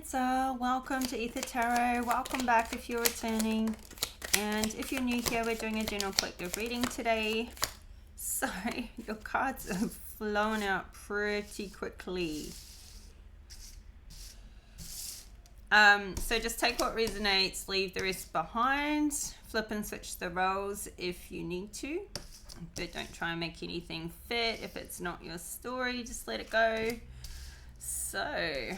Cancer, welcome to Ether Tarot. Welcome back if you're returning. And if you're new here, we're doing a general collective reading today. Sorry, your cards have flown out pretty quickly. So just take what resonates, leave the rest behind. Flip and switch the roles if you need to. But don't try and make anything fit. If it's not your story, just let it go. So,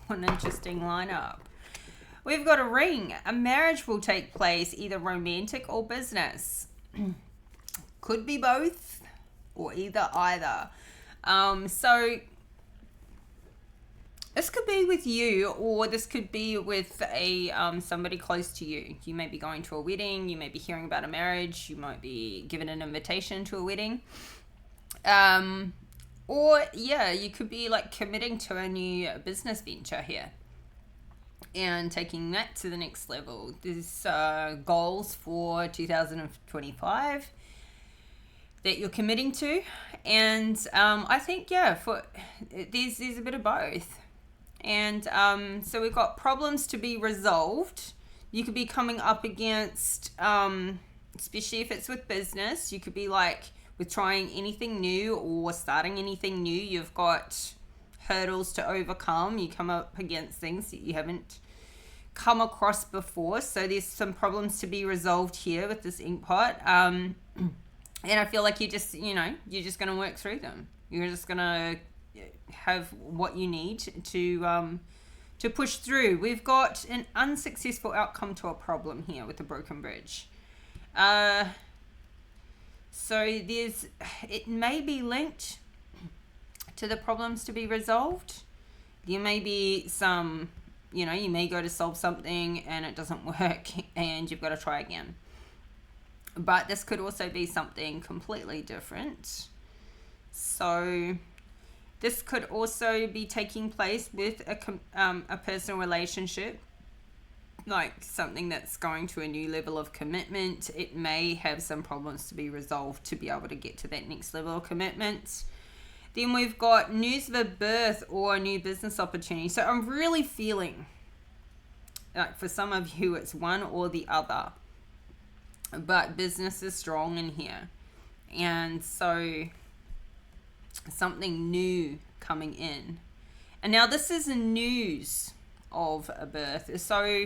what an interesting lineup. We've got a ring. A marriage will take place, either romantic or business. Could be both or either. So this could be with you, or this could be with a somebody close to you. You may be going to a wedding. You may be hearing about a marriage. You might be given an invitation to a wedding. Or, yeah, you could be like committing to a new business venture here and taking that to the next level. There's goals for 2025 that you're committing to. And I think, yeah, there's a bit of both. And so we've got problems to be resolved. You could be coming up against, especially if it's with business, you could be like, with trying anything new or starting anything new, you've got hurdles to overcome. You come up against things that you haven't come across before. So there's some problems to be resolved here with this ink pot. And I feel like you're just going to work through them. You're just going to have what you need to push through. We've got an unsuccessful outcome to a problem here with the broken bridge. So it may be linked to the problems to be resolved. There may be some, you may go to solve something and it doesn't work and you've got to try again. But this could also be something completely different. So this could also be taking place with a personal relationship, like something that's going to a new level of commitment. It may have some problems to be resolved to be able to get to that next level of commitment. Then we've got news of a birth or a new business opportunity. So I'm really feeling like for some of you it's one or the other, but business is strong in here. And so something new coming in. And now this is news of a birth. So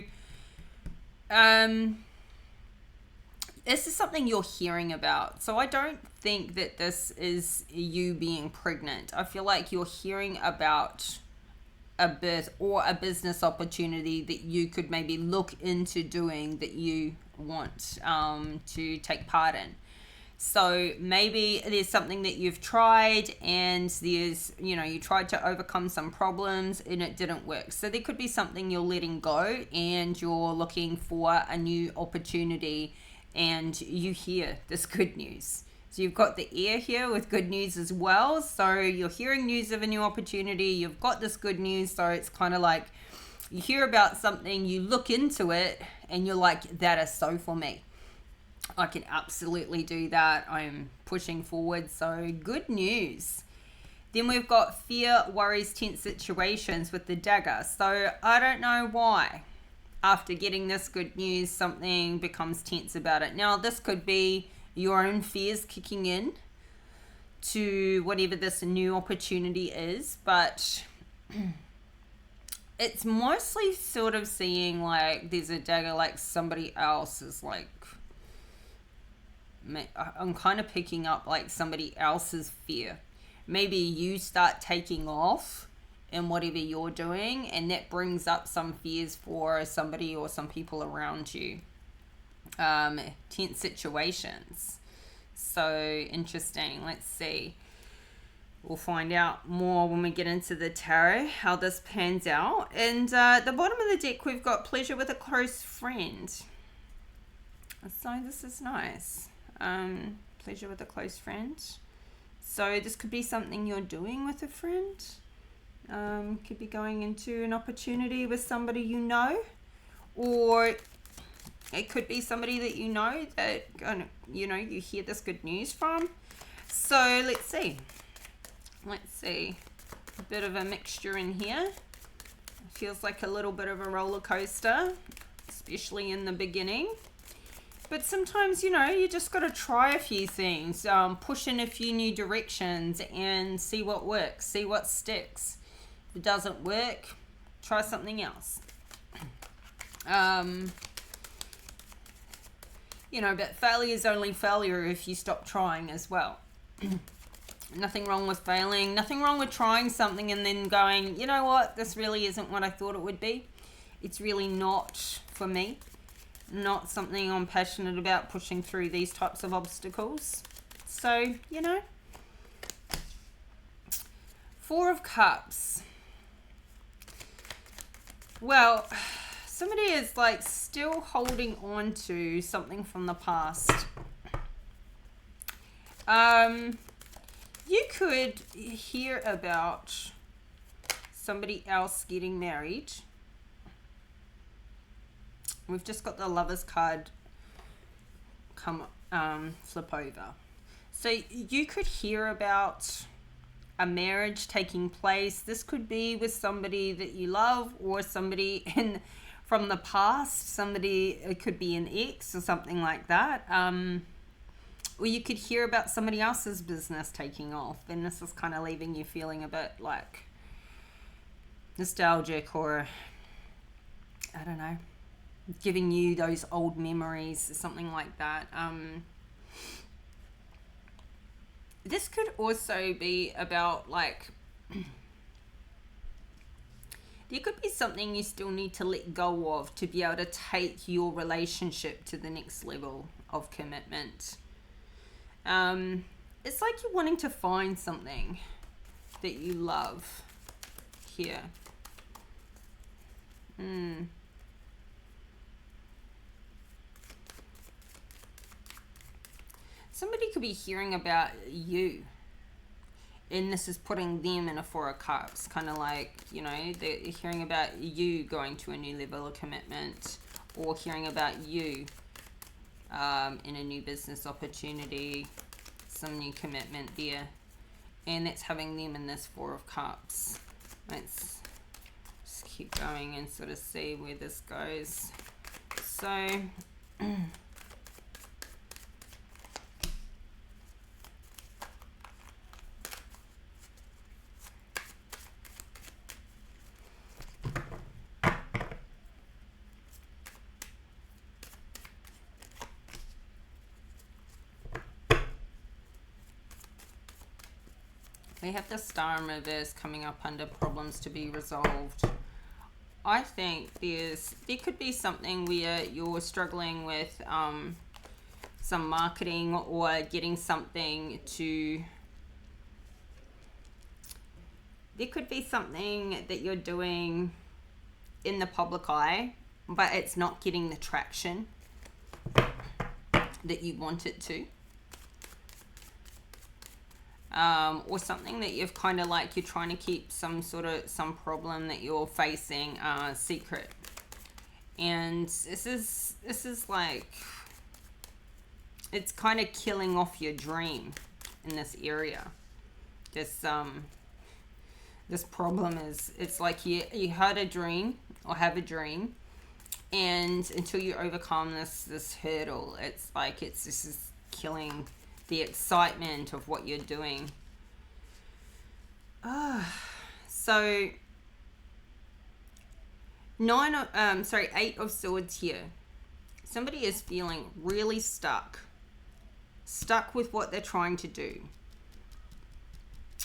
this is something you're hearing about. So I don't think that this is you being pregnant. I feel like you're hearing about a birth or a business opportunity that you could maybe look into doing that you want to take part in. So maybe there's something that you've tried and there's, you tried to overcome some problems and it didn't work. So there could be something you're letting go and you're looking for a new opportunity and you hear this good news. So you've got the ear here with good news as well. So you're hearing news of a new opportunity. You've got this good news. So it's kind of like you hear about something, you look into it and you're like, that is so for me. I can absolutely do that. I'm pushing forward. So good news. Then we've got fear, worries, tense situations with the dagger. So I don't know why. After getting this good news, something becomes tense about it. Now, this could be your own fears kicking in to whatever this new opportunity is. But it's mostly sort of seeing like there's a dagger like somebody else is like, I'm kind of picking up like somebody else's fear. Maybe you start taking off in whatever you're doing and that brings up some fears for somebody or some people around you. Tense situations. So interesting. Let's see. We'll find out more when we get into the tarot, how this pans out. And at the bottom of the deck, we've got pleasure with a close friend. So this is nice. Pleasure with a close friend. So this could be something you're doing with a friend. Could be going into an opportunity with somebody you know, or it could be somebody that you know that you hear this good news from. So let's see. A bit of a mixture in here. Feels like a little bit of a roller coaster, especially in the beginning. But sometimes, you know, you just got to try a few things, push in a few new directions and see what works, see what sticks. If it doesn't work, try something else. You know, but failure is only failure if you stop trying as well. Nothing wrong with failing, nothing wrong with trying something and then going, you know what, this really isn't what I thought it would be. It's really not for me. Not something I'm passionate about, pushing through these types of obstacles. So, you know. Four of Cups. Well, somebody is like still holding on to something from the past. You could hear about somebody else getting married. We've just got the Lovers card come flip over. So you could hear about a marriage taking place. This could be with somebody that you love or somebody from the past. Somebody, it could be an ex or something like that. Or you could hear about somebody else's business taking off, and this is kind of leaving you feeling a bit like nostalgic, or I don't know, giving you those old memories, something like that. This could also be about like there could be something you still need to let go of to be able to take your relationship to the next level of commitment. It's like you're wanting to find something that you love here. Somebody could be hearing about you, and this is putting them in a Four of Cups, kind of like, you know, they're hearing about you going to a new level of commitment, or hearing about you in a new business opportunity, some new commitment there, and that's having them in this Four of Cups. Let's just keep going and sort of see where this goes. So we have the Star in reverse coming up under problems to be resolved. I think there could be something where you're struggling with some marketing or getting something to... There could be something that you're doing in the public eye, but it's not getting the traction that you want it to. Or something that you've kind of like, you're trying to keep some problem that you're facing secret. And this is like, it's kind of killing off your dream in this area. This problem is, it's like you had a dream or have a dream, and until you overcome this hurdle, it's like this is killing the excitement of what you're doing. So 8 of Swords here. Somebody is feeling really stuck with what they're trying to do.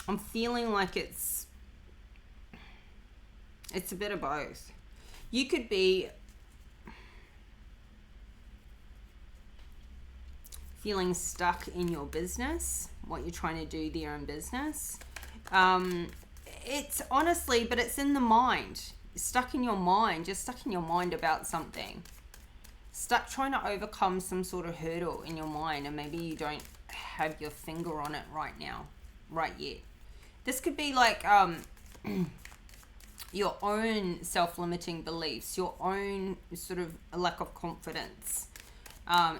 I'm feeling like it's a bit of both. You could be feeling stuck in your business, what you're trying to do there in business. It's honestly, but it's in the mind. Stuck in your mind, just stuck in your mind about something. Stuck trying to overcome some sort of hurdle in your mind, and maybe you don't have your finger on it right yet. This could be like your own self-limiting beliefs, your own sort of lack of confidence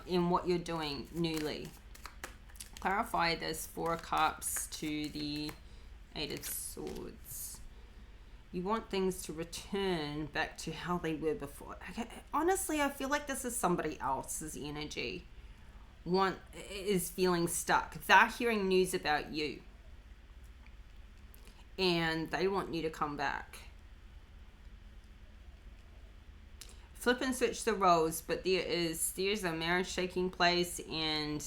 in what you're doing newly. Clarify this Four of Cups to the Eight of Swords. You want things to return back to how they were before. Okay. Honestly, I feel like this is somebody else's energy. One is feeling stuck. They're hearing news about you. And they want you to come back. Flip and switch the roles, but there's a marriage taking place, and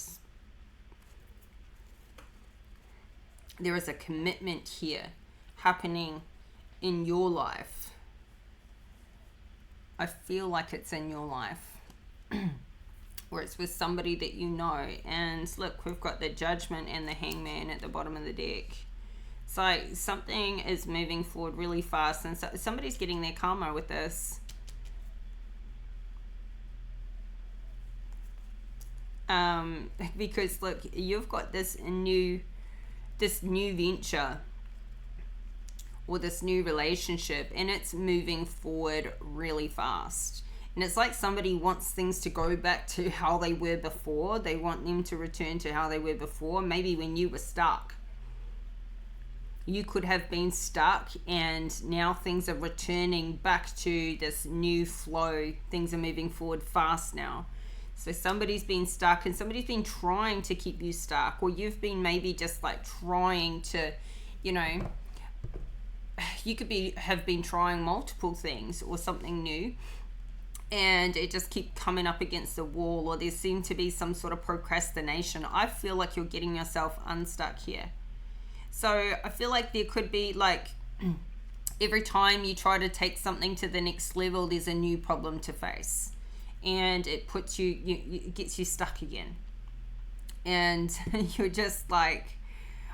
there is a commitment here happening in your life. I feel like it's in your life. Or it's with somebody that you know. And look, we've got the Judgment and the Hangman at the bottom of the deck. It's like something is moving forward really fast, and so somebody's getting their karma with this. Because look, you've got this new venture or this new relationship, and it's moving forward really fast. And it's like somebody wants things to go back to how they were before. They want them to return to how they were before. Maybe when you were stuck. You could have been stuck, and now things are returning back to this new flow. Things are moving forward fast now. So somebody's been stuck, and somebody's been trying to keep you stuck, or you've been maybe just like trying to, you know, you could have been trying multiple things or something new, and it just keep coming up against the wall, or there seem to be some sort of procrastination. I feel like you're getting yourself unstuck here. So I feel like there could be like every time you try to take something to the next level, there's a new problem to face. And it puts it gets you stuck again. And you're just like,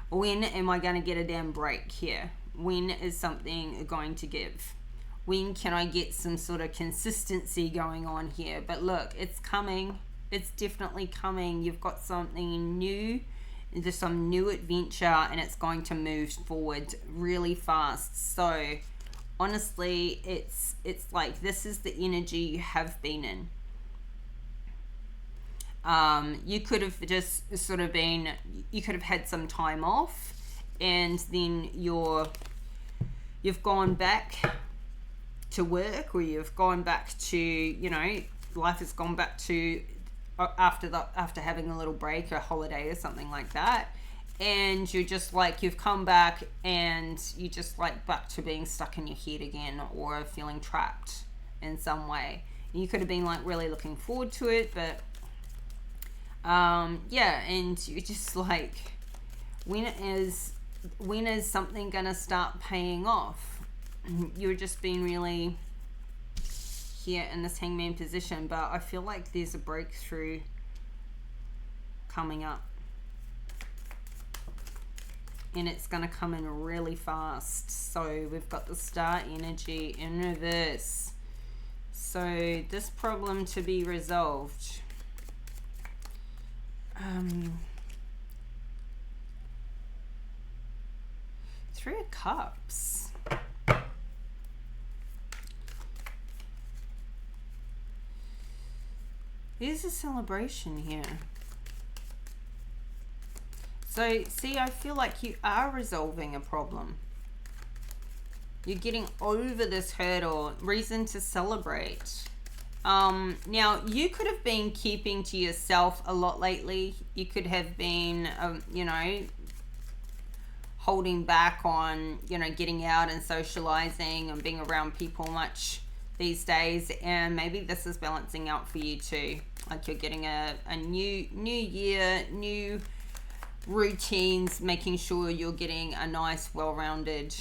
when am I going to get a damn break here? When is something going to give? When can I get some sort of consistency going on here? But look, it's coming. It's definitely coming. You've got something new. There's some new adventure, and it's going to move forward really fast. So honestly, it's like this is the energy you have been in. You could have just sort of been, you could have had some time off, and then you've gone back to work, or you've gone back to, you know, life has gone back to after having a little break, a holiday or something like that. And you're just like, you've come back and you just like back to being stuck in your head again, or feeling trapped in some way. You could have been like really looking forward to it, but yeah, and you're just like, when is something gonna start paying off? You're just being really here in this Hangman position, but I feel like there's a breakthrough coming up. And it's going to come in really fast. So we've got the Star energy in reverse. So this problem to be resolved. Three of Cups. There's a celebration here. So, see, I feel like you are resolving a problem. You're getting over this hurdle. Reason to celebrate. Now, you could have been keeping to yourself a lot lately. You could have been, you know, holding back on, you know, getting out and socializing and being around people much these days. And maybe this is balancing out for you too. Like you're getting a new year, new routines, making sure you're getting a nice, well-rounded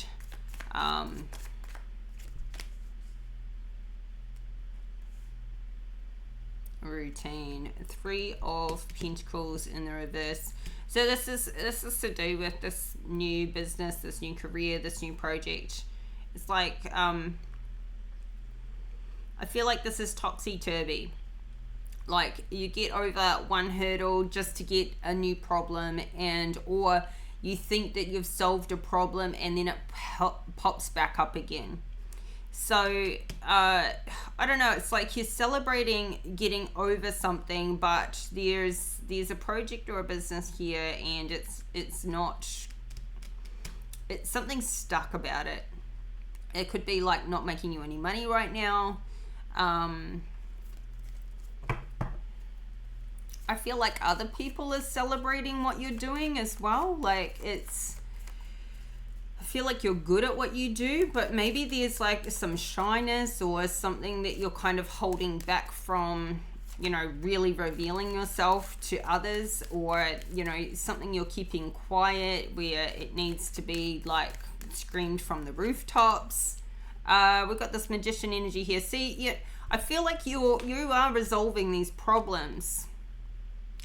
routine. Three of Pentacles in the reverse. So this is to do with this new business, this new career, this new project. It's like I feel like this is topsy-turvy. Like you get over one hurdle just to get a new problem, and or you think that you've solved a problem and then it pops back up again. So I don't know, it's like you're celebrating getting over something, but there's a project or a business here, and it's not it's something stuck about it. It could be like not making you any money right now. I feel like other people are celebrating what you're doing as well. Like I feel like you're good at what you do, but maybe there's like some shyness or something that you're kind of holding back from, really revealing yourself to others, or, something you're keeping quiet where it needs to be like screamed from the rooftops. We've got this magician energy here. See, yeah, I feel like you are resolving these problems.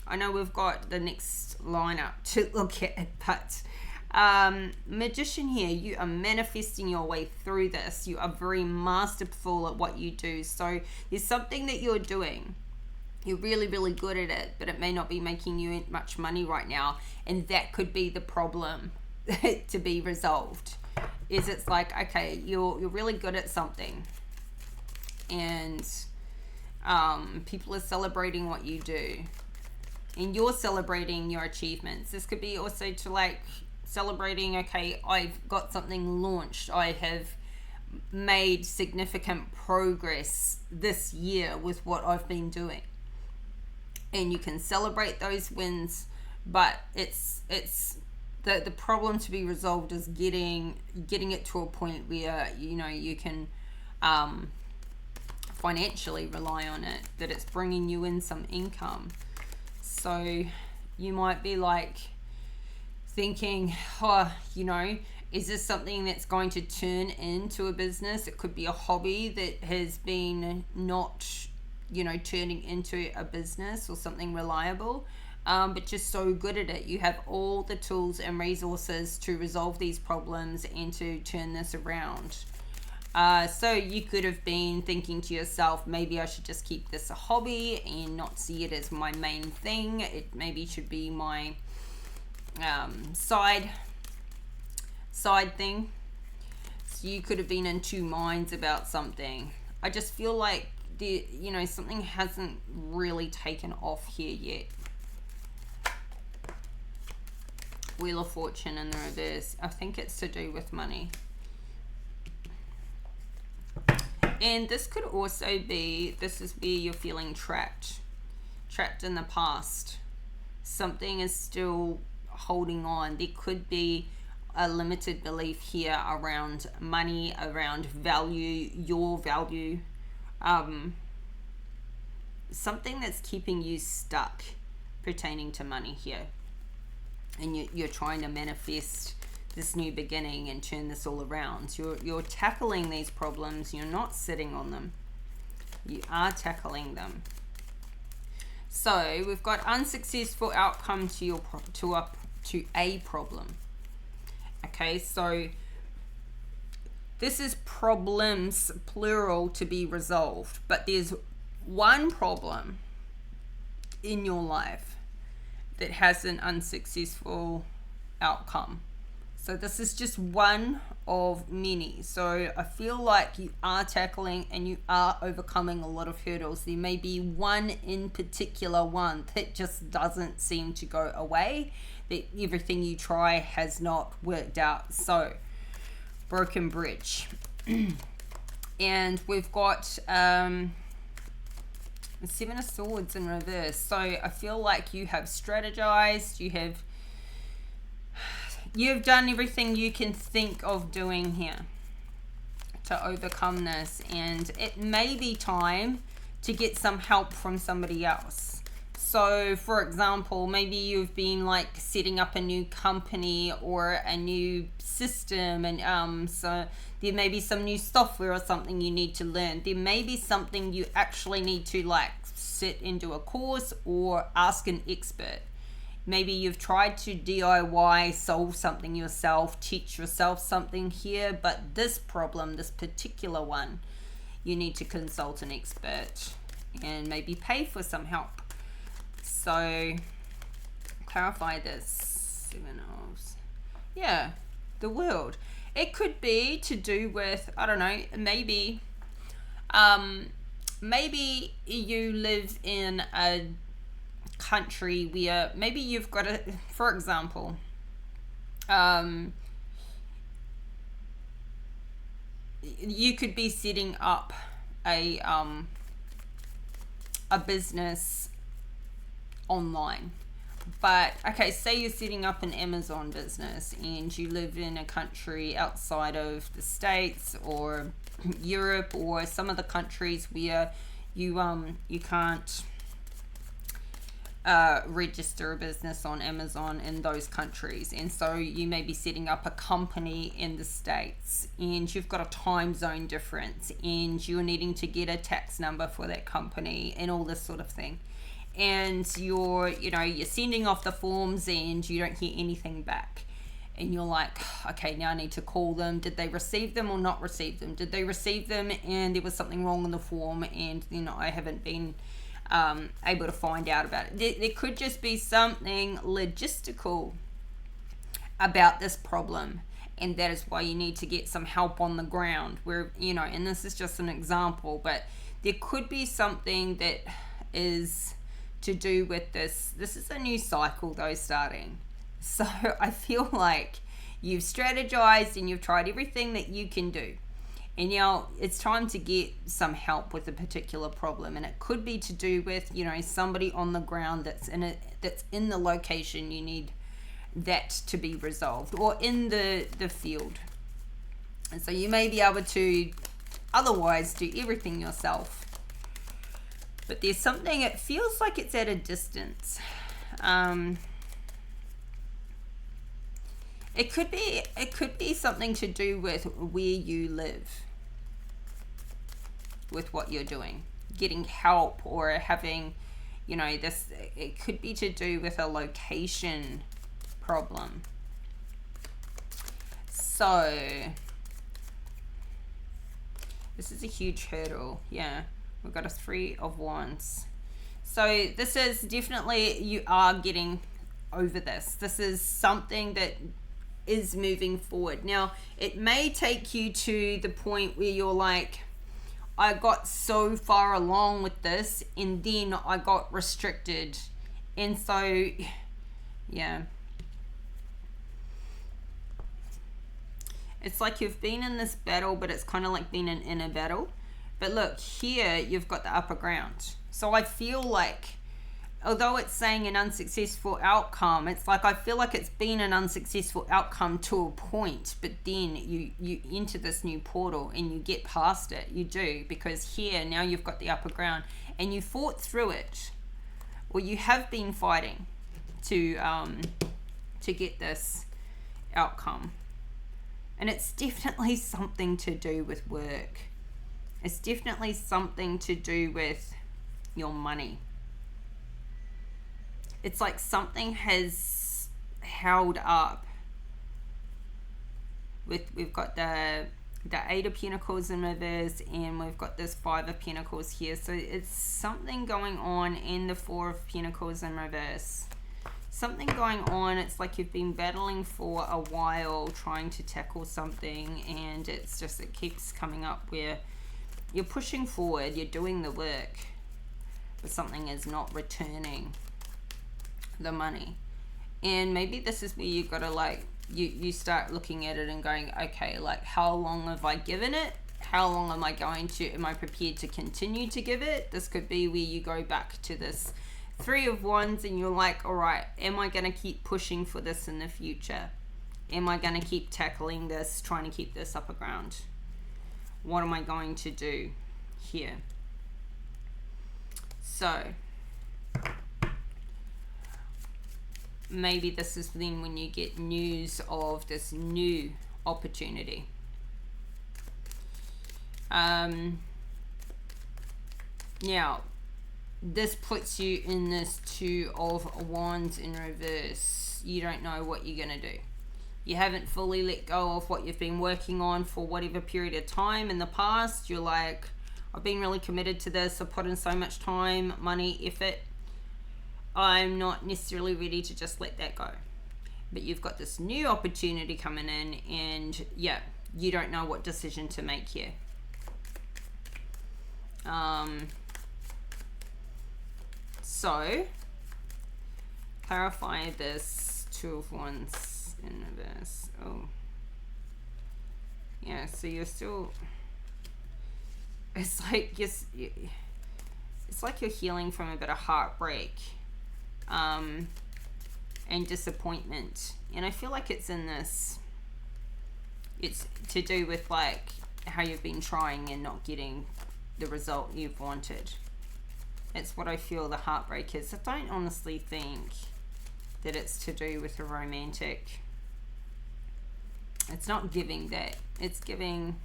I know we've got the next line up to look at, but magician here, you are manifesting your way through this. You are very masterful at what you do. So there's something that you're doing. You're really, really good at it, but it may not be making you much money right now. And that could be the problem to be resolved. It's like, okay, you're really good at something. And people are celebrating what you do. And you're celebrating your achievements. This could be also to like celebrating, okay, I've got something launched. I have made significant progress this year with what I've been doing. And you can celebrate those wins, but it's the problem to be resolved is getting it to a point where you can financially rely on it, that it's bringing you in some income. So you might be like thinking, is this something that's going to turn into a business? It could be a hobby that has been not, turning into a business or something reliable, but you're so good at it. You have all the tools and resources to resolve these problems and to turn this around. So you could have been thinking to yourself, maybe I should just keep this a hobby and not see it as my main thing. It maybe should be my side thing. So you could have been in two minds about something. I just feel like something hasn't really taken off here yet. Wheel of Fortune in the reverse. I think it's to do with money. And this could also be, this is where you're feeling trapped in the past. Something is still holding on. There could be a limited belief here around money, around value, your value. Something that's keeping you stuck pertaining to money here. And you're trying to manifest this new beginning and turn this all around. You're tackling these problems. You're not sitting on them. You are tackling them. So we've got unsuccessful outcome to a problem. Okay, so this is problems plural to be resolved, but there's one problem in your life that has an unsuccessful outcome. So this is just one of many. So I feel like you are tackling and you are overcoming a lot of hurdles. There may be one in particular one that just doesn't seem to go away, that everything you try has not worked out. So broken bridge. And we've got the Seven of Swords in reverse. So I feel like you have strategized, you've done everything you can think of doing here to overcome this, and it may be time to get some help from somebody else. So for example, maybe you've been like setting up a new company or a new system, and so there may be some new software or something you need to learn. There may be something you actually need to like sit into a course or ask an expert. Maybe you've tried to DIY, solve something yourself, teach yourself something here, but this problem, this particular one, you need to consult an expert and maybe pay for some help. So clarify this. Yeah, the World. It could be to do with, I don't know, maybe you live in a country where maybe you've got a, for example, you could be setting up a business online. But okay, say you're setting up an Amazon business and you live in a country outside of the States or Europe or some of the countries where you can't register a business on Amazon in those countries, and so you may be setting up a company in the States and you've got a time zone difference and you're needing to get a tax number for that company and all this sort of thing, and you're sending off the forms and you don't hear anything back, and you're like, okay, now I need to call them. Did they receive them or not receive them? Did they receive them and there was something wrong in the form and I haven't been able to find out about it. There could just be something logistical about this problem, and that is why you need to get some help on the ground where, and this is just an example, but there could be something that is to do with this is a new cycle though starting. So I feel like you've strategized and you've tried everything that you can do. And now it's time to get some help with a particular problem, and it could be to do with somebody on the ground that's in the location you need that to be resolved, or in the field. And so you may be able to otherwise do everything yourself, but there's something, it feels like it's at a distance. It could be something to do with where you live, with what you're doing, getting help, or having, this, it could be to do with a location problem. So this is a huge hurdle. Yeah, we've got a 3 of Wands. So this is definitely, you are getting over this. This is something that is moving forward. Now, it may take you to the point where you're like, I got so far along with this and then I got restricted. And so, yeah. It's like you've been in this battle, but it's kind of like being an inner battle. But look, here you've got the upper ground. So I feel like, although it's saying an unsuccessful outcome, it's like I feel like it's been an unsuccessful outcome to a point, but then you enter this new portal and you get past it. You do, because here now you've got the upper ground and you fought through it, or you have been fighting to get this outcome. And it's definitely something to do with work. It's definitely something to do with your money. It's like something has held up. We've got the 8 of Pentacles in reverse, and we've got this 5 of Pentacles here. So it's something going on in the 4 of Pentacles in reverse. Something going on. It's like you've been battling for a while, trying to tackle something, and it's just, it keeps coming up where you're pushing forward, you're doing the work, but something is not returning the money. And maybe this is where you've got to, like, you start looking at it and going, okay, like, how long have I given it? How long am I prepared to continue to give it? This could be where you go back to this 3 of Wands and you're like, all right, am I going to keep pushing for this in the future? Am I going to keep tackling this, trying to keep this upper ground? What am I going to do here? So maybe this is then when you get news of this new opportunity. Now, this puts you in this 2 of Wands in reverse. You don't know what you're going to do. You haven't fully let go of what you've been working on for whatever period of time in the past. You're like, I've been really committed to this. I've put in so much time, money, effort. I'm not necessarily ready to just let that go. But you've got this new opportunity coming in, and yeah, you don't know what decision to make here. So clarify this 2 of Wands in reverse. Oh, Yeah, so you're still, it's like it's like you're healing from a bit of heartbreak, and disappointment. And I feel like it's in this, it's to do with like how you've been trying and not getting the result you've wanted. It's what I feel the heartbreak is. I don't honestly think that it's to do with a romantic. It's not giving that. It's giving,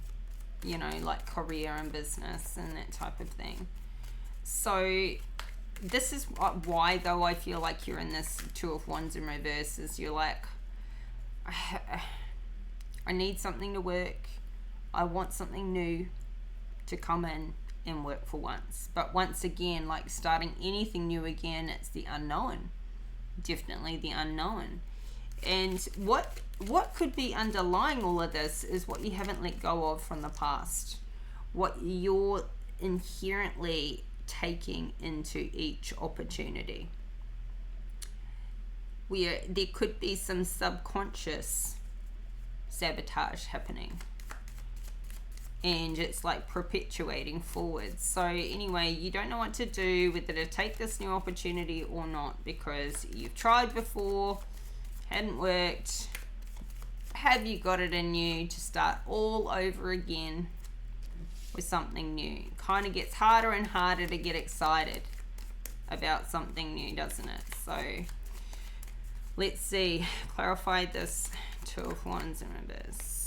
you know, like career and business and that type of thing. So this is why, though, I feel like you're in this Two of Wands in reverse. Is you're like, I need something to work. I want something new to come in and work for once. But once again, like starting anything new again, it's the unknown. Definitely the unknown. And what could be underlying all of this is what you haven't let go of from the past. What you're inherently taking into each opportunity. There could be some subconscious sabotage happening. And it's like perpetuating forwards. So anyway, you don't know what to do, whether to take this new opportunity or not, because you've tried before, hadn't worked. Have you got it in you to start all over again with something new? Kind of gets harder and harder to get excited about something new, doesn't it? So let's see, clarify this Two of Wands in reverse.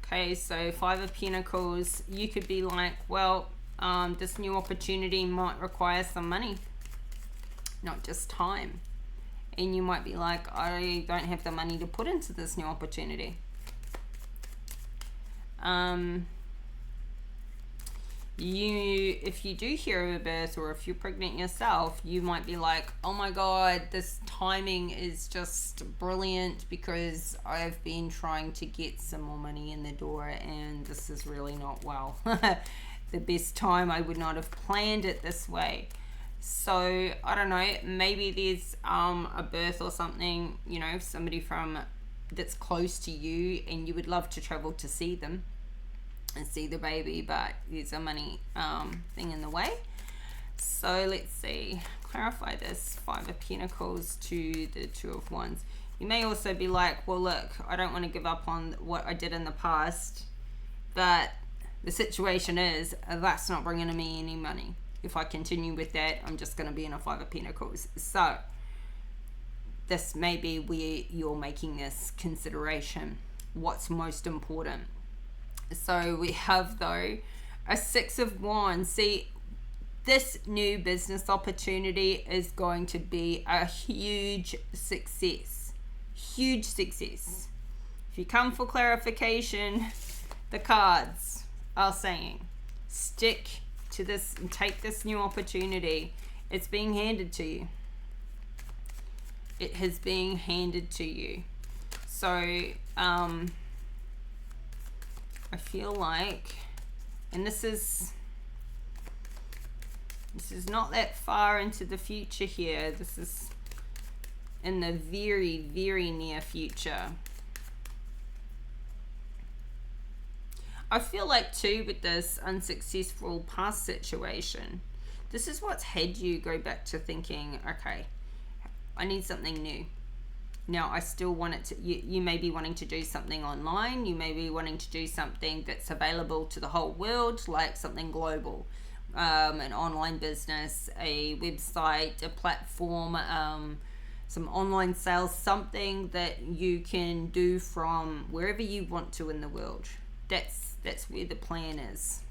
Okay, so Five of Pentacles, you could be like, well, this new opportunity might require some money, not just time. And you might be like, I don't have the money to put into this new opportunity. If you do hear of a birth, or if you're pregnant yourself, you might be like, oh my god, this timing is just brilliant because I've been trying to get some more money in the door and this is really not well. The best time. I would not have planned it this way. So I don't know, maybe there's a birth or something, you know, somebody from that's close to you and you would love to travel to see them and see the baby, but there's a money thing in the way. So let's see, clarify this Five of Pentacles to the Two of Wands. You may also be like, well look, I don't want to give up on what I did in the past, but the situation is that's not bringing me any money. If I continue with that, I'm just going to be in a Five of Pentacles. So this may be where you're making this consideration. What's most important? So we have, though, a Six of Wands. See, this new business opportunity is going to be a huge success. Huge success. If you come for clarification, the cards are saying stick to this and take this new opportunity. It's being handed to you. It has been handed to you. So, I feel like, and this is not that far into the future here. This is in the very, very near future. I feel like too, with this unsuccessful past situation, this is what's had you go back to thinking, okay, I need something new. Now, I still want it to, you may be wanting to do something online. You may be wanting to do something that's available to the whole world, like something global, an online business, a website, a platform, some online sales, something that you can do from wherever you want to in the world. That's where the plan is.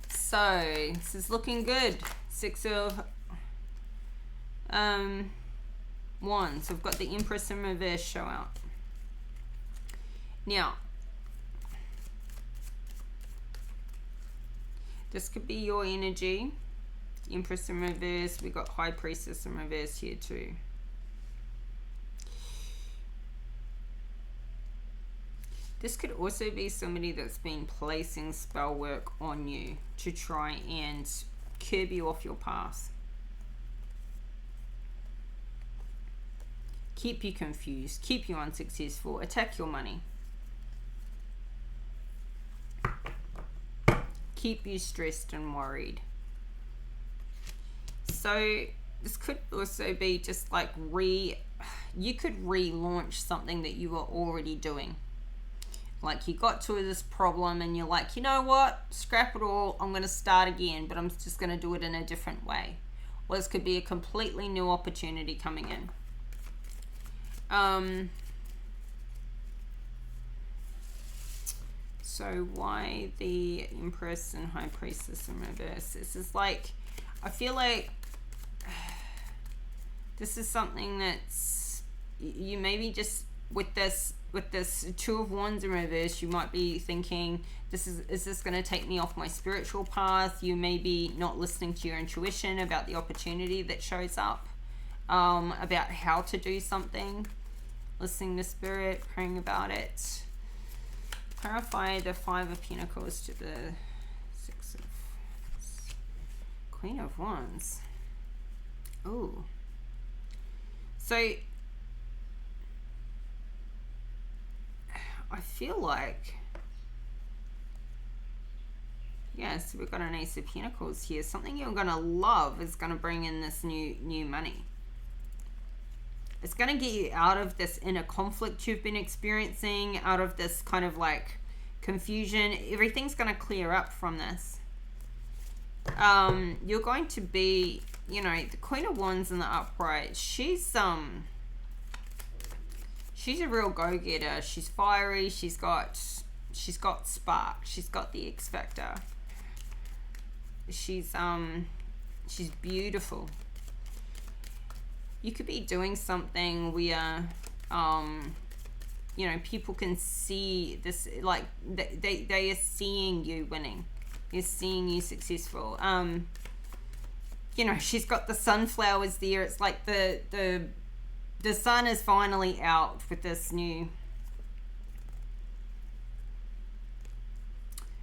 So this is looking good. Six of Wands. We've got the Empress in reverse show out. Now, this could be your energy. Empress in reverse. We've got High Priestess in reverse here too. This could also be somebody that's been placing spell work on you to try and curb you off your path. keep you confused, keep you unsuccessful, attack your money, keep you stressed and worried. So this could also be just like you could relaunch something that you were already doing. Like you got to this problem and you're like, you know what, scrap it all, I'm going to start again, but I'm just going to do it in a different way. Or this could be a completely new opportunity coming in. So why the Empress and High Priestess in reverse? This is like, I feel like this is something that's, you maybe just with this Two of Wands in reverse, you might be thinking, is this going to take me off my spiritual path? You may be not listening to your intuition about the opportunity that shows up, about how to do something, listening to spirit, praying about it. Clarify the Five of Pentacles to the Six of Queen of Wands. Ooh. So I feel like, yes, we've got an Ace of Pentacles here. Something you're going to love is going to bring in this new money. It's going to get you out of this inner conflict you've been experiencing, out of this kind of like confusion. Everything's going to clear up from this. You're going to be, you know, the Queen of Wands in the upright. She's a real go-getter. She's fiery. She's got spark. She's got the X factor. She's beautiful. You could be doing something where, you know, people can see this, like they are seeing you winning. They're seeing you successful. You know, she's got the sunflowers there. It's like the sun is finally out with this new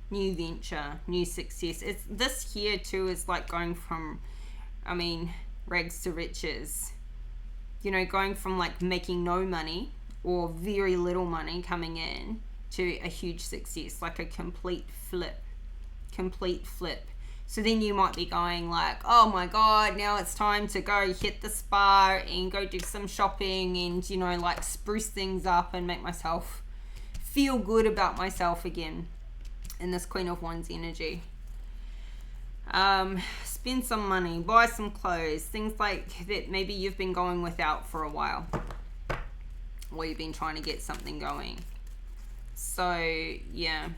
venture, new success. It's this here too is like going from, I mean, rags to riches. You know, going from like making no money or very little money coming in to a huge success, like a complete flip. So then you might be going like, oh my God, now it's time to go hit the spa and go do some shopping and, you know, like spruce things up and make myself feel good about myself again in this Queen of Wands energy. Spend some money, buy some clothes, things like that maybe you've been going without for a while, or you've been trying to get something going. So yeah,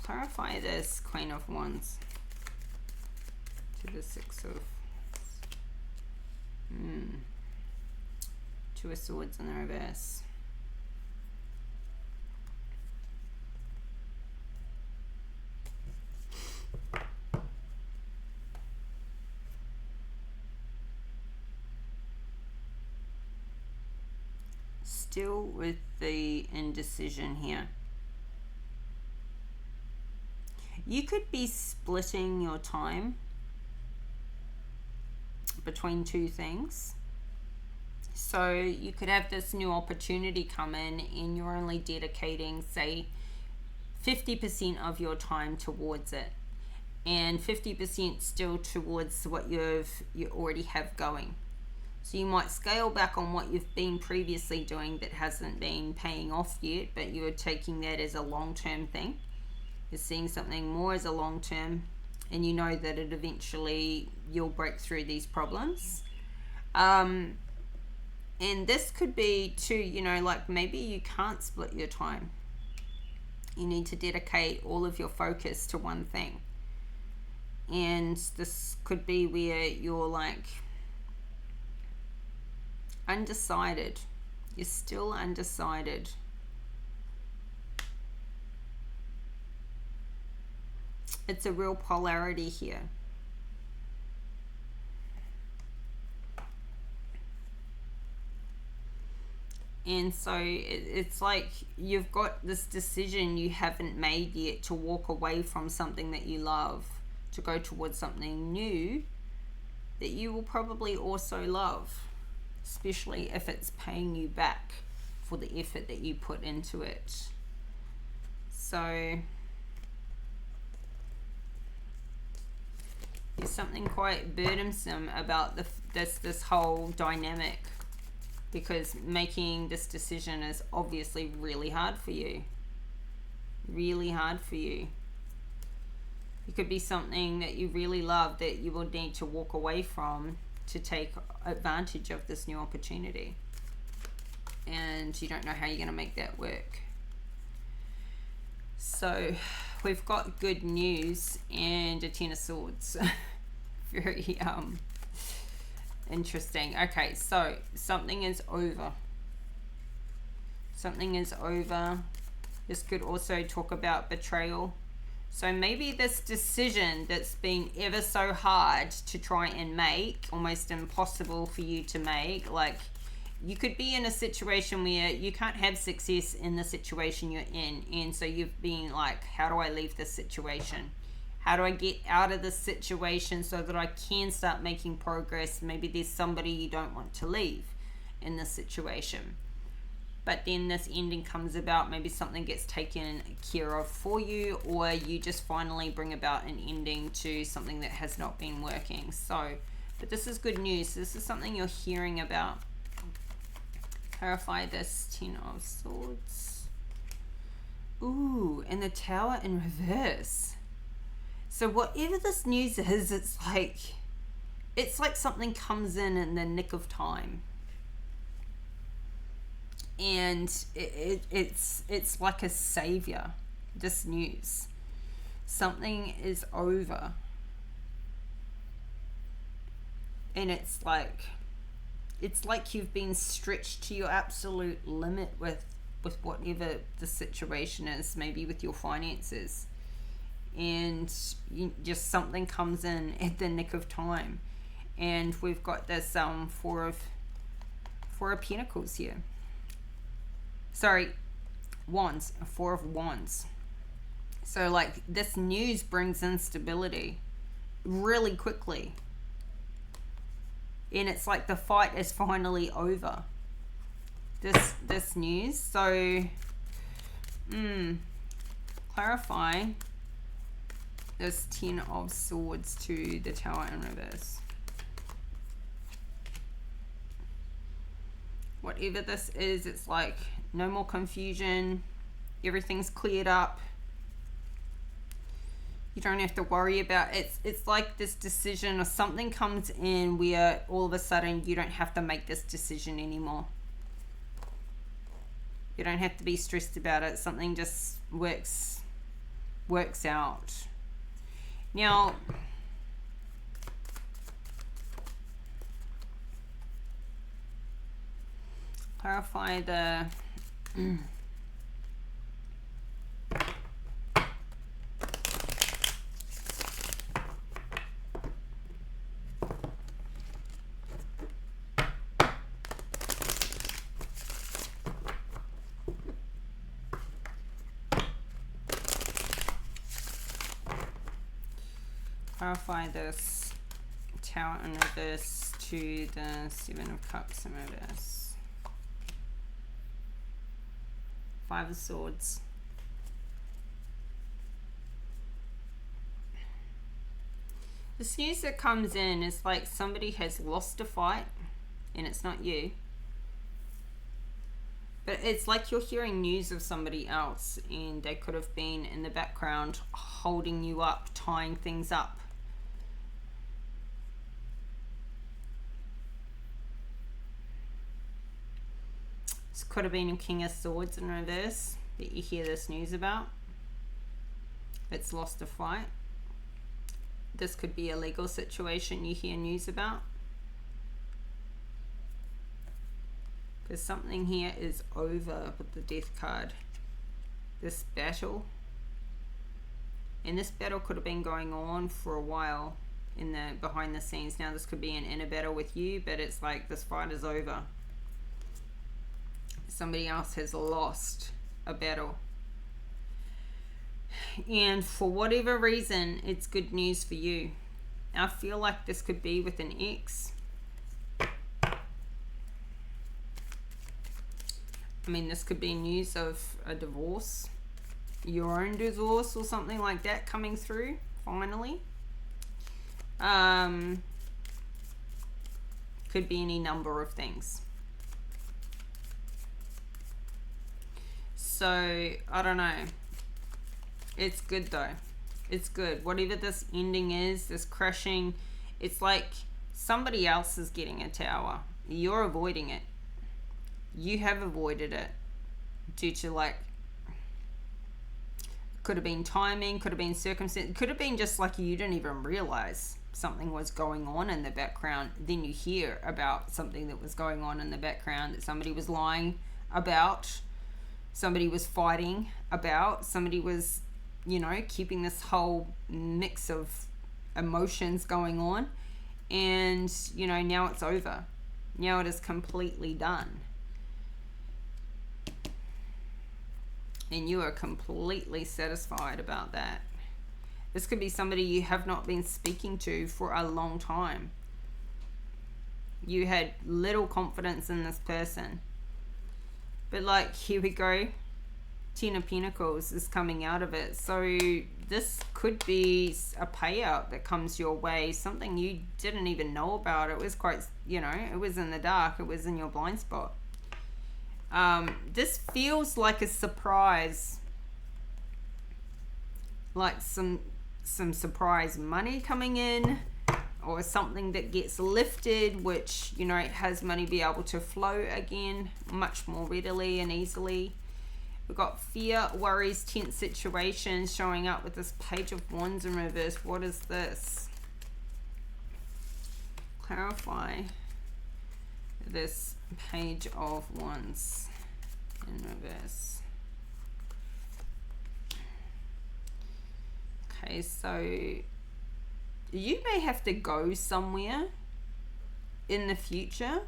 clarify this Queen of Wands to the Six of Two of Swords in the reverse. Still with the indecision here. You could be splitting your time between two things. So you could have this new opportunity come in and you're only dedicating, say, 50% of your time towards it, and 50% still towards what you already have going. So you might scale back on what you've been previously doing that hasn't been paying off yet, but you're taking that as a long-term thing. You're seeing something more as a long-term, and you know that it eventually you'll break through these problems. And this could be too, you know, like maybe you can't split your time. You need to dedicate all of your focus to one thing. And this could be where you're like undecided. You're still undecided. It's a real polarity here. And so it's like you've got this decision you haven't made yet to walk away from something that you love to go towards something new that you will probably also love, especially if it's paying you back for the effort that you put into it. So there's something quite burdensome about this whole dynamic, because making this decision is obviously really hard for you. Really hard for you. It could be something that you really love that you will need to walk away from to take advantage of this new opportunity. And you don't know how you're going to make that work. So we've got good news and a Ten of Swords. Very interesting. Okay, so something is over. Something is over. This could also talk about betrayal. So maybe this decision that's been ever so hard to try and make, almost impossible for you to make, like you could be in a situation where you can't have success in the situation you're in, and so you've been like, how do I leave this situation? How do I get out of this situation so that I can start making progress? Maybe there's somebody you don't want to leave in this situation. But then this ending comes about, maybe something gets taken care of for you, or you just finally bring about an ending to something that has not been working. So, but this is good news. This is something you're hearing about. Clarify this. Ten of Swords. Ooh, and the Tower in reverse. So whatever this news is, it's like something comes in the nick of time. And it's like a savior, this news. Something is over. And it's like you've been stretched to your absolute limit with whatever the situation is, maybe with your finances. And just something comes in at the nick of time. And we've got this Four of Pentacles here. Sorry, Wands, Four of Wands. So like this news brings instability really quickly. And it's like the fight is finally over. This news. So clarify this Ten of Swords to the Tower in reverse. Whatever this is, it's like no more confusion. Everything's cleared up. You don't have to worry about it. It's like this decision or something comes in where all of a sudden you don't have to make this decision anymore. You don't have to be stressed about it. Something just works out. Now, clarify the clarify this Tower in reverse to the Seven of Cups in reverse. Five of Swords. This news that comes in is like somebody has lost a fight and it's not you. But it's like you're hearing news of somebody else and they could have been in the background holding you up, tying things up. This could have been a King of Swords in reverse that you hear this news about. It's lost a fight. This could be a legal situation you hear news about. Because something here is over with the Death card. This battle. And this battle could have been going on for a while in the behind the scenes. Now this could be an inner battle with you, but it's like this fight is over. Somebody else has lost a battle. And for whatever reason, it's good news for you. I feel like this could be with an ex. I mean, this could be news of a divorce, your own divorce or something like that coming through, finally. Could be any number of things. So, I don't know. It's good though. It's good. Whatever this ending is, this crashing, it's like somebody else is getting a tower. You're avoiding it. You have avoided it due to, like, could have been timing, could have been circumstance, could have been just like you didn't even realize something was going on in the background. Then you hear about something that was going on in the background, that somebody was lying about, somebody was fighting about, somebody was, you know, keeping this whole mix of emotions going on. And, you know, now it's over. Now it is completely done. And you are completely satisfied about that. This could be somebody you have not been speaking to for a long time. You had little confidence in this person. But, like, here we go. Ten of Pentacles is coming out of it. So this could be a payout that comes your way. Something you didn't even know about. It was quite, you know, it was in the dark. It was in your blind spot. This feels like a surprise, like some surprise money coming in, or something that gets lifted, which, you know, has money be able to flow again much more readily and easily. We've got fear, worries, tense situations showing up with this Page of Wands in reverse. What is this? Clarify this Page of Wands in reverse. Okay, so you may have to go somewhere in the future.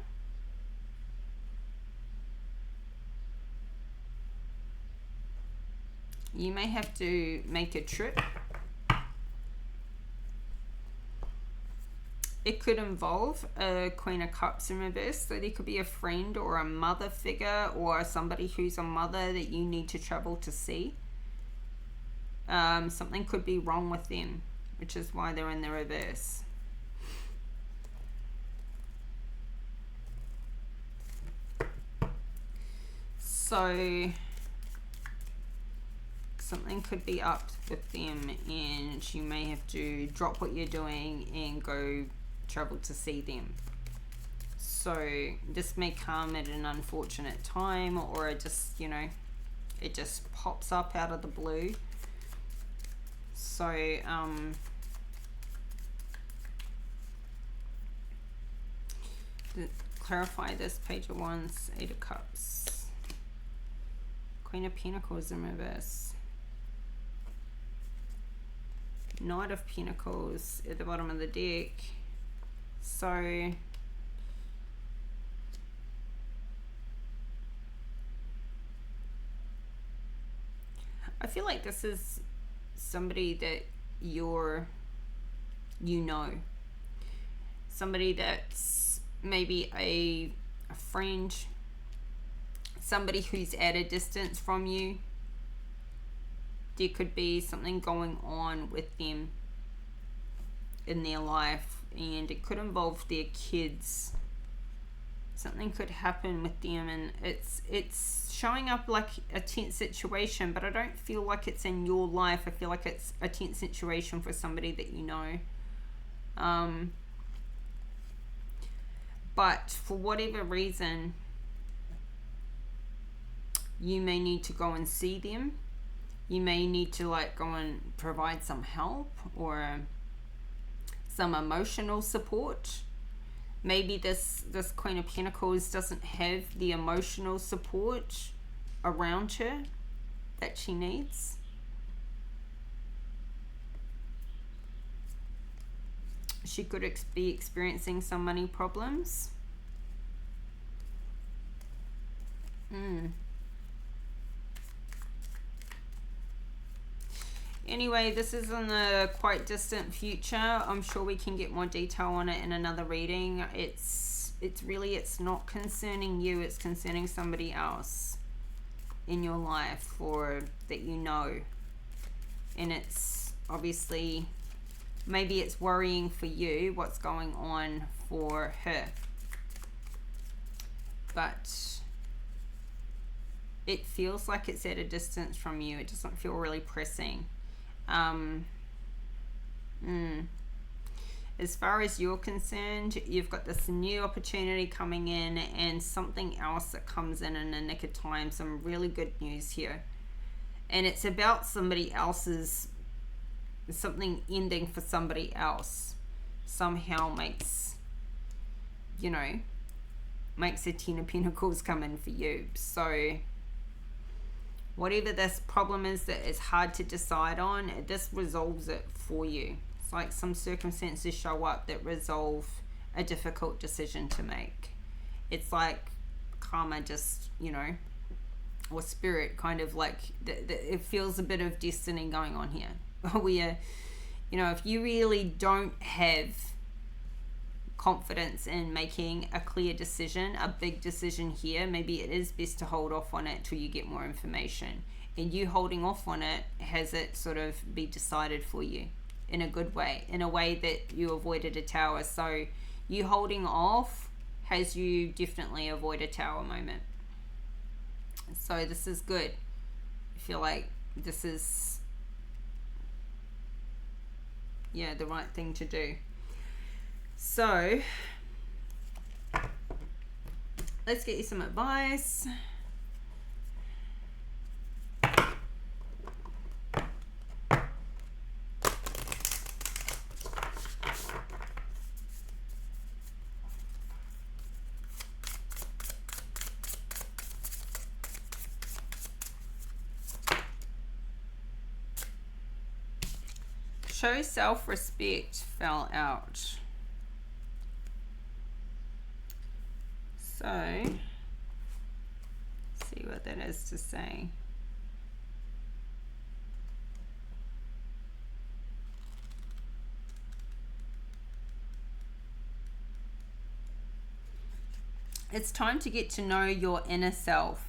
You may have to make a trip. It could involve a Queen of Cups in reverse. So there could be a friend or a mother figure, or somebody who's a mother that you need to travel to see. Something could be wrong with them, which is why they're in the reverse. So something could be up with them, and you may have to drop what you're doing and go travel to see them. So this may come at an unfortunate time, or it just, you know, it just pops up out of the blue. So clarify this Page of Wands, Eight of Cups, Queen of Pentacles in reverse, Knight of Pentacles at the bottom of the deck. So I feel like this is somebody that you know, somebody that's maybe a friend, somebody who's at a distance from you. There could be something going on with them in their life, and it could involve their kids. Something could happen with them, and it's showing up like a tense situation, but I don't feel like it's in your life. I feel like it's a tense situation for somebody that you know. But for whatever reason, you may need to go and see them. You may need to, like, go and provide some help or some emotional support. Maybe this Queen of Pentacles doesn't have the emotional support around her that she needs. She could be experiencing some money problems. Anyway, this is in the quite distant future. I'm sure we can get more detail on it in another reading. It's not concerning you, it's concerning somebody else in your life, or that you know. And it's obviously, maybe it's worrying for you what's going on for her. But it feels like it's at a distance from you. It doesn't feel really pressing. As far as you're concerned, you've got this new opportunity coming in, and something else that comes in the nick of time. Some really good news here, and it's about somebody else's, something ending for somebody else somehow makes a 10 of Pentacles come in for you. So whatever this problem is that is hard to decide on, this resolves it for you. It's like some circumstances show up that resolve a difficult decision to make. It's like karma just, or spirit kind of like, it feels a bit of destiny going on here. Where, if you really don't have confidence in making a clear decision, a big decision here, maybe it is best to hold off on it till you get more information. And you holding off on it has it sort of be decided for you in a good way, in a way that you avoided a tower. So you holding off has you definitely avoid a tower moment. So this is good. I feel like this is, the right thing to do. So let's get you some advice. Show self-respect fell out. So, see what that is to say. It's time to get to know your inner self.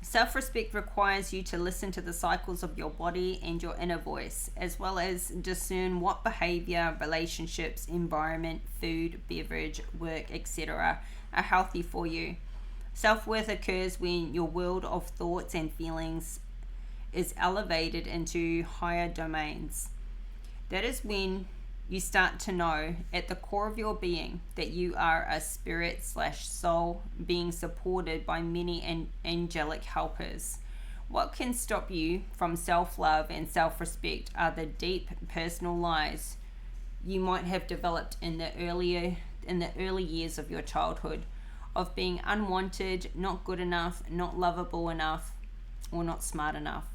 Self-respect requires you to listen to the cycles of your body and your inner voice, as well as discern what behavior, relationships, environment, food, beverage, work, etc. are healthy for you. Self-worth occurs when your world of thoughts and feelings is elevated into higher domains. That is when you start to know at the core of your being that you are a spirit/soul being supported by many angelic helpers. What can stop you from self-love and self-respect are the deep personal lies you might have developed in the early years of your childhood, of being unwanted, not good enough, not lovable enough, or not smart enough.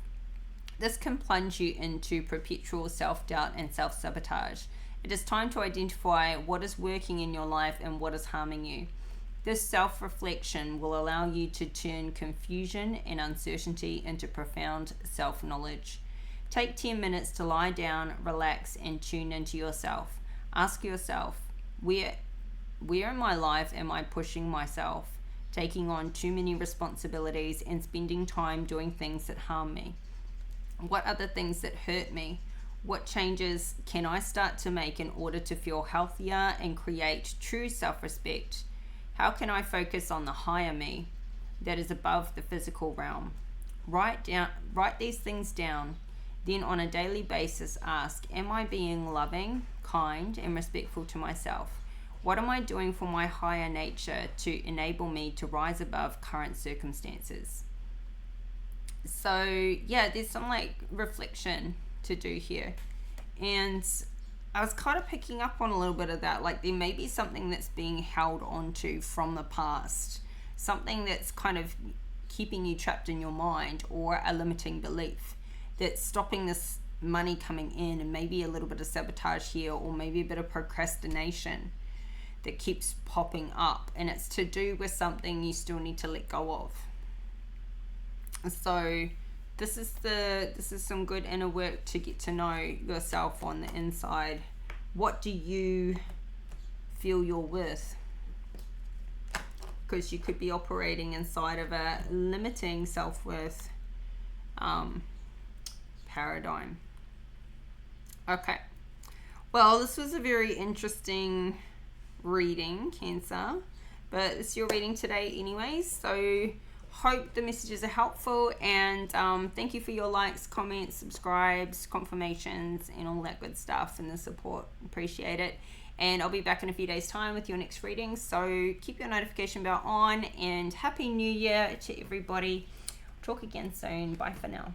This can plunge you into perpetual self-doubt and self-sabotage. It is time to identify what is working in your life and what is harming you. This self-reflection will allow you to turn confusion and uncertainty into profound self-knowledge. Take 10 minutes to lie down, relax, and tune into yourself. Ask yourself, where in my life am I pushing myself, taking on too many responsibilities and spending time doing things that harm me? What are the things that hurt me? What changes can I start to make in order to feel healthier and create true self-respect? How can I focus on the higher me that is above the physical realm? Write these things down. Then on a daily basis ask, am I being loving, kind, and respectful to myself? What am I doing for my higher nature to enable me to rise above current circumstances? So there's some reflection to do here, and I was kind of picking up on a little bit of that. Like, there may be something that's being held onto from the past, something that's kind of keeping you trapped in your mind, or a limiting belief that's stopping this money coming in, and maybe a little bit of sabotage here, or maybe a bit of procrastination that keeps popping up, and it's to do with something you still need to let go of. So this is some good inner work to get to know yourself on the inside. What do you feel you're worth? Because you could be operating inside of a limiting self-worth paradigm. Okay, well, this was a very interesting reading, Cancer, but it's your reading today anyways, so hope the messages are helpful, and thank you for your likes, comments, subscribes, confirmations, and all that good stuff, and the support. Appreciate it. And I'll be back in a few days time with your next reading, so keep your notification bell on, and happy new year to everybody. Talk again soon. Bye for now.